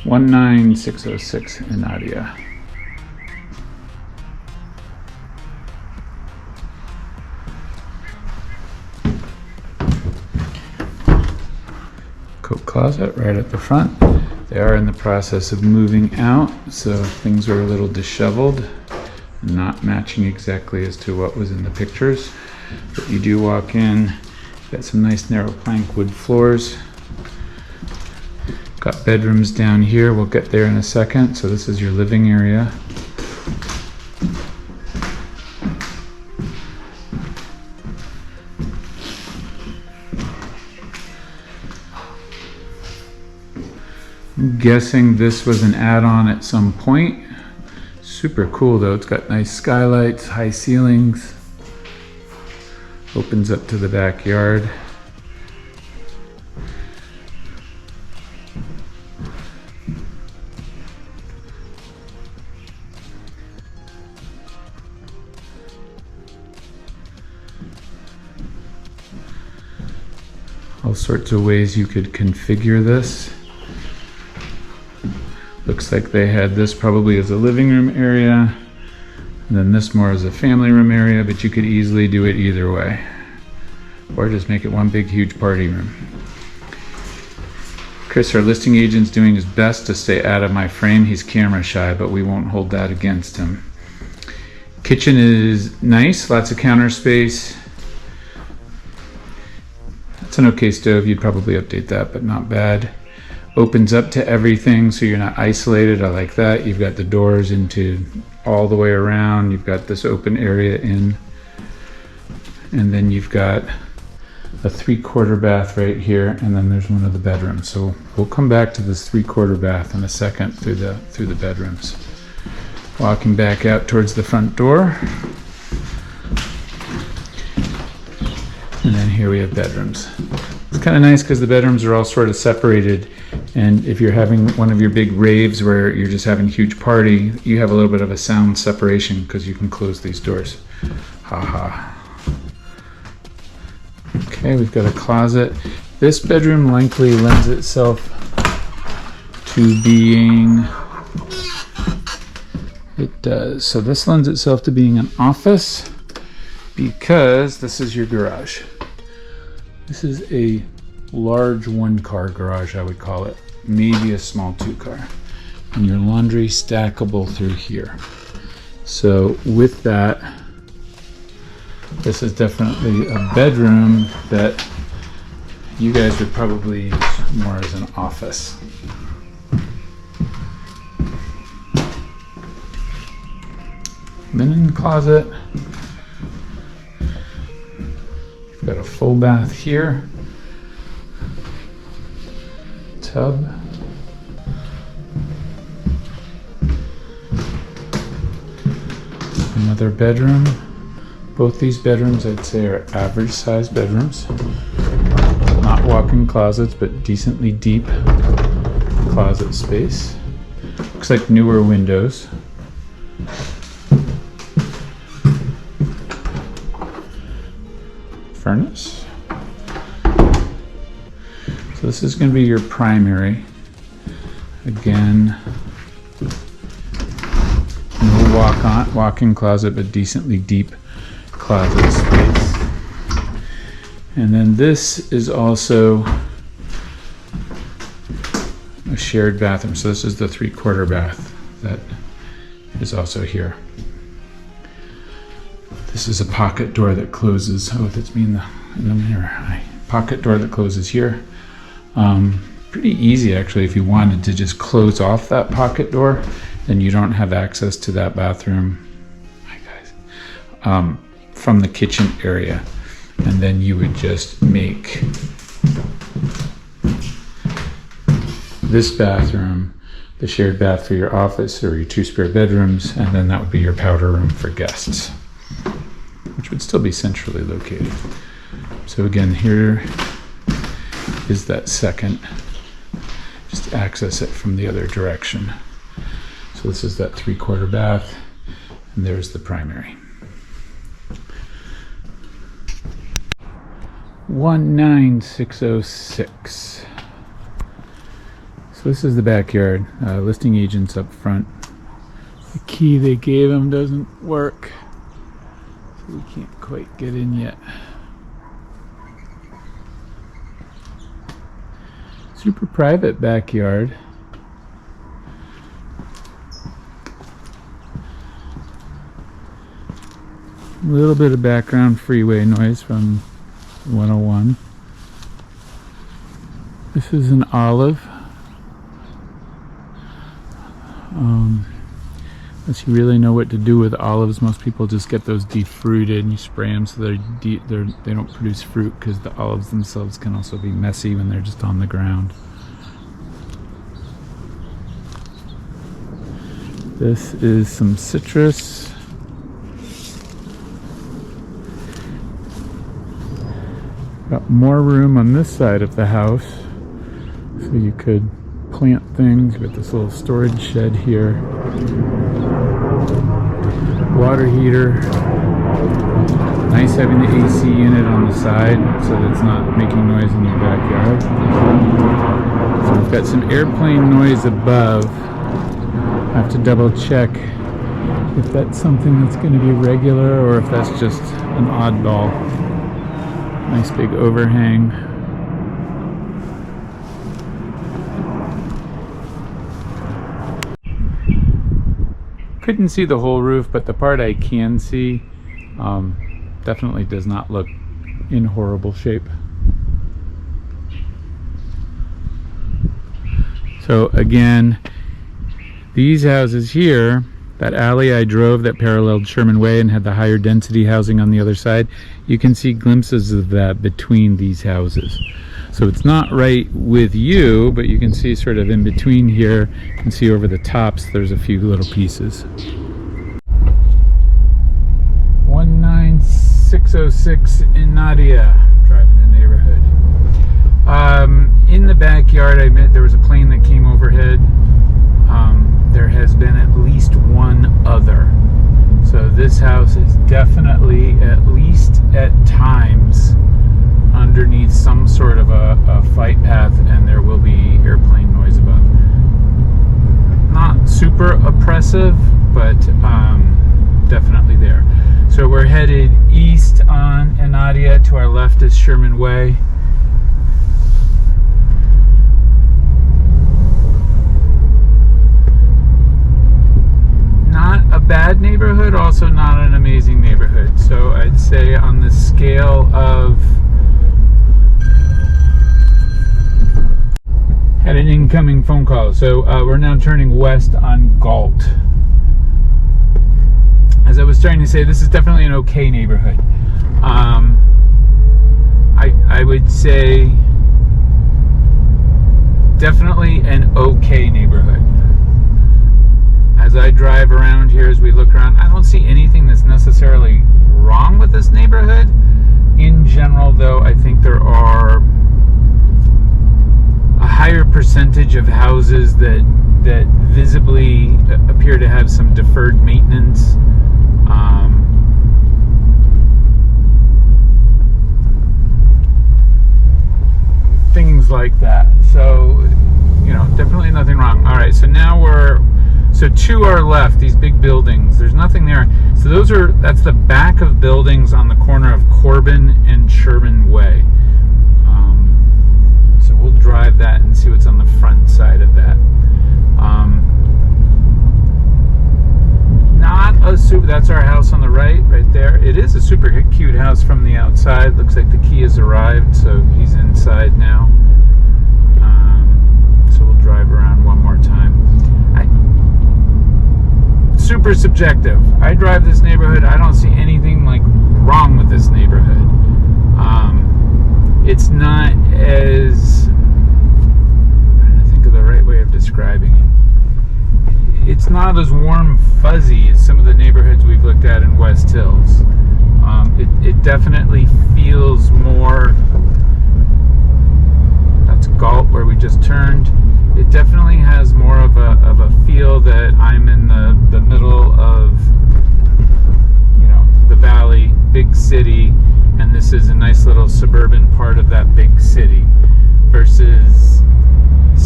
19606 Enadia. Coat closet right at the front. They are in the process of moving out, so things are a little disheveled, not matching exactly as to what was in the pictures. But you do walk in, got some nice narrow plank wood floors. Got bedrooms down here, we'll get there in a second. So this is your living area. I'm guessing this was an add-on at some point. Super cool though, it's got nice skylights, high ceilings. Opens up to the backyard. All sorts of ways you could configure this. Looks like they had this probably as a living room area, and then this more as a family room area, but you could easily do it either way. Or just make it one big huge party room. Chris, our listing agent's doing his best to stay out of my frame. He's camera shy, but we won't hold that against him. Kitchen is nice, lots of counter space. It's an okay stove, you'd probably update that, but not bad. Opens up to everything, so you're not isolated. I like that. You've got the doors into all the way around. You've got this open area in, and then you've got a 3/4 bath right here, and then there's one of the bedrooms. So we'll come back to this 3/4 bath in a second through the bedrooms. Walking back out towards the front door, and then here we have bedrooms. It's kind of nice because the bedrooms are all sort of separated, and if you're having one of your big raves where you're just having a huge party, you have a little bit of a sound separation because you can close these doors. Haha. Okay, we've got a closet. This bedroom likely lends itself to being, it does. So this lends itself to being an office because this is your garage. This is a large 1-car garage, I would call it. Maybe a small 2-car. And your laundry stackable through here. So with that, this is definitely a bedroom that you guys would probably use more as an office. Linen closet. Got a full bath here, tub, another bedroom. Both these bedrooms I'd say are average size bedrooms, not walk-in closets but decently deep closet space. Looks like newer windows. Furnace. So this is going to be your primary. Again, no walk-in closet, but decently deep closet space. And then this is also a shared bathroom. So this is the 3/4 bath that is also here. This is a pocket door that closes. Oh, that's me in the mirror. Pocket door that closes here. Pretty easy actually. If you wanted to just close off that pocket door, then you don't have access to that bathroom. Hi guys. From the kitchen area, and then you would just make this bathroom the shared bath for your office or your 2 spare bedrooms, and then that would be your powder room for guests, which would still be centrally located. So again, here is that second. Just access it from the other direction. So this is that 3/4 bath, and there's the primary. 19606. So this is the backyard. Listing agents up front. The key they gave him doesn't work, so we can't quite get in yet. Super private backyard. A little bit of background freeway noise from 101. This is an olive. Unless you really know what to do with olives, most people just get those defruited and you spray them so they don't produce fruit, because the olives themselves can also be messy when they're just on the ground. This is some citrus. Got more room on this side of the house, so you could plant things. With this little storage shed here. Water heater. Nice having the AC unit on the side so that it's not making noise in your backyard. So we've got some airplane noise above. I have to double check if that's something that's going to be regular or if that's just an oddball. Nice big overhang. Couldn't see the whole roof, but the part I can see definitely does not look in horrible shape. So again, these houses here, that alley I drove that paralleled Sherman Way and had the higher density housing on the other side, you can see glimpses of that between these houses. So it's not right with you, but you can see sort of in between here. You can see over the tops there's a few little pieces. 19606 Enadia, driving the neighborhood. In the backyard, I admit there was a plane that came overhead. There has been at least one other. So this house is definitely, at least at times, underneath some sort of a flight path, and there will be airplane noise above. Not super oppressive, but definitely there. So we're headed east on Enadia. To our left is Sherman Way. Not a bad neighborhood, also not an amazing neighborhood. So I'd say on the scale of... Had an incoming phone call. So we're now turning west on Galt. As I was starting to say, this is definitely an okay neighborhood. I would say definitely an okay neighborhood. As I drive around here, as we look around, I don't see anything that's necessarily wrong with this neighborhood. In general, though, I think there are a higher percentage of houses that visibly appear to have some deferred maintenance. Things like that. So, definitely nothing wrong. All right, so now so to our left, these big buildings, there's nothing there. So that's the back of buildings on the corner of Corbin and Sherman Way. So we'll drive that and see what's on the front side of that. That's our house on the right there. It is a super cute house from the outside. Looks like the key has arrived, so he's inside now. So we'll drive around one more time. Super subjective. I drive this neighborhood. I don't see anything wrong with this neighborhood. It's not as... I'm trying to think of the right way of describing it. It's not as warm fuzzy as some of the neighborhoods we've looked at in West Hills. It definitely feels more... That's Galt, where we just turned. It definitely has more of a feel that I'm in the middle of, the valley, big city, and this is a nice little suburban part of that big city, versus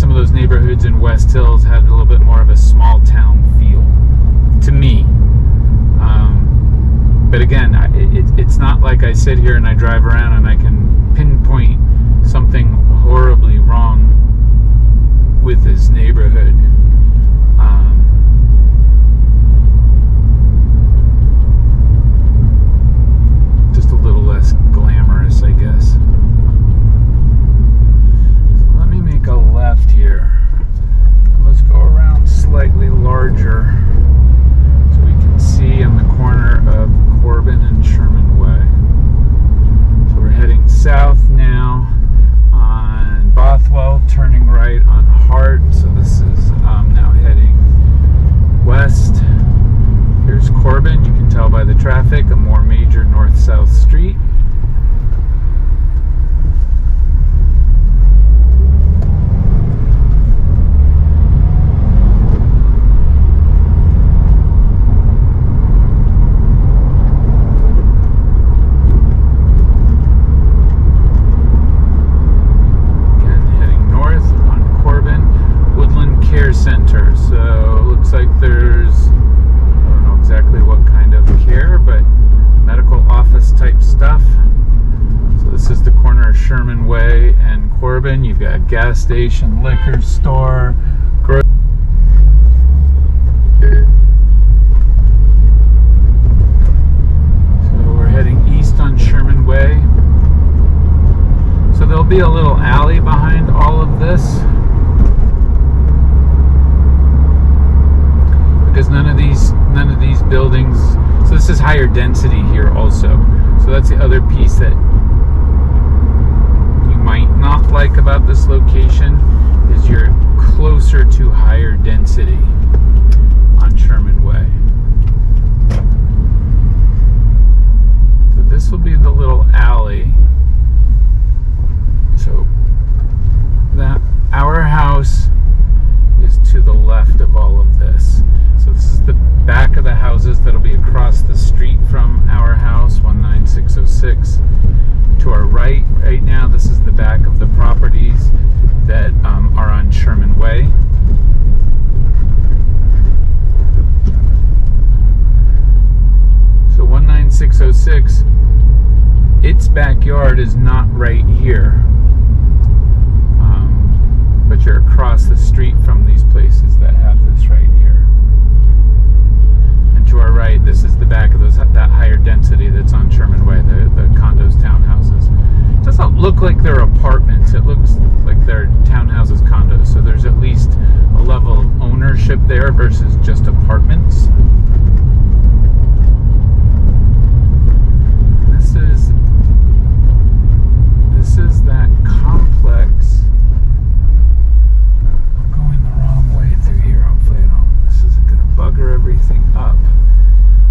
some of those neighborhoods neighborhoods in West Hills had a little bit more of a small town feel to me. But again, it's not like I sit here and I drive around and I can pinpoint something horribly wrong with this neighborhood. Just a little less glamorous, I guess. So let me make a left here. Let's go around slightly larger so we can see on the corner of Corbin and Sherman Way. So we're heading south now on Bothwell, turning right on Hart. So this is now heading west. Here's Corbin. You can tell by the traffic, a more major north-south street. Center. So it looks like there's, I don't know exactly what kind of care, but medical office type stuff. So this is the corner of Sherman Way and Corbin. You've got a gas station, liquor store, so we're heading east on Sherman Way. So there'll be a little alley behind all of this, because none of these buildings, so this is higher density here also. So that's the other piece that you might not like about this location, is you're closer to higher density on Sherman Way. So this will be the little alley. So that our house is to the left of all of this. So this is the back of the houses that'll be across the street from our house, 19606. To our right now, this is the back of the properties that are on Sherman Way. So 19606, its backyard is not right here. But you're across the street from these places that have this right here. And to our right, this is the back of that higher density that's on Sherman Way, the condos, townhouses. It doesn't look like they're apartments. It looks like they're townhouses, condos. So there's at least a level of ownership there versus just apartments. This is that complex. Bugger everything up.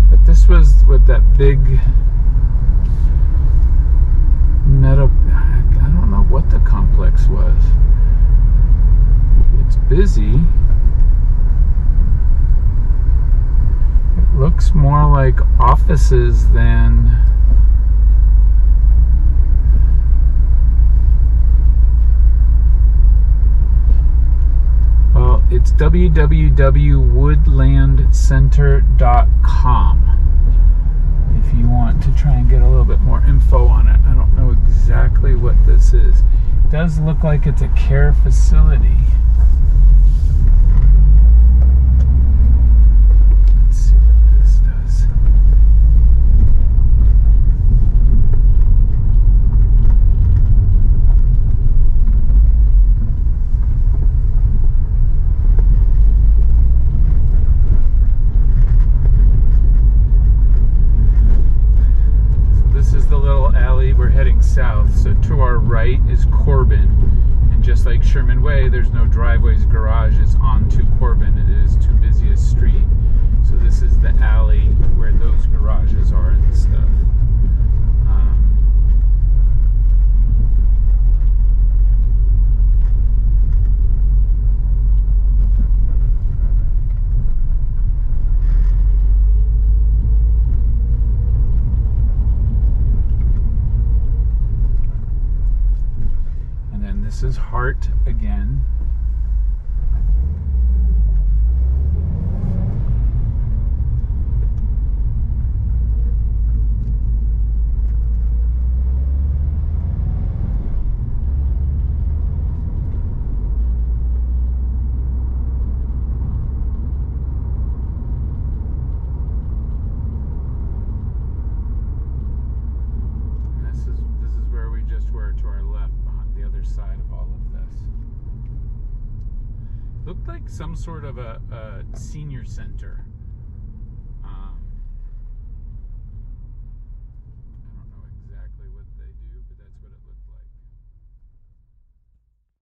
But this was what that big I don't know what the complex was. It's busy. It looks more like offices than it's www.woodlandcenter.com if you want to try and get a little bit more info on it. I don't know exactly what this is. It does look like it's a care facility. Let's see what this does. We're heading south, so to our right is Corbin, and just like Sherman Way, there's no driveways, garages onto Corbin. It is too busy a street. So this is the alley where those garages are and stuff. This is Hart again. like some sort of a senior center.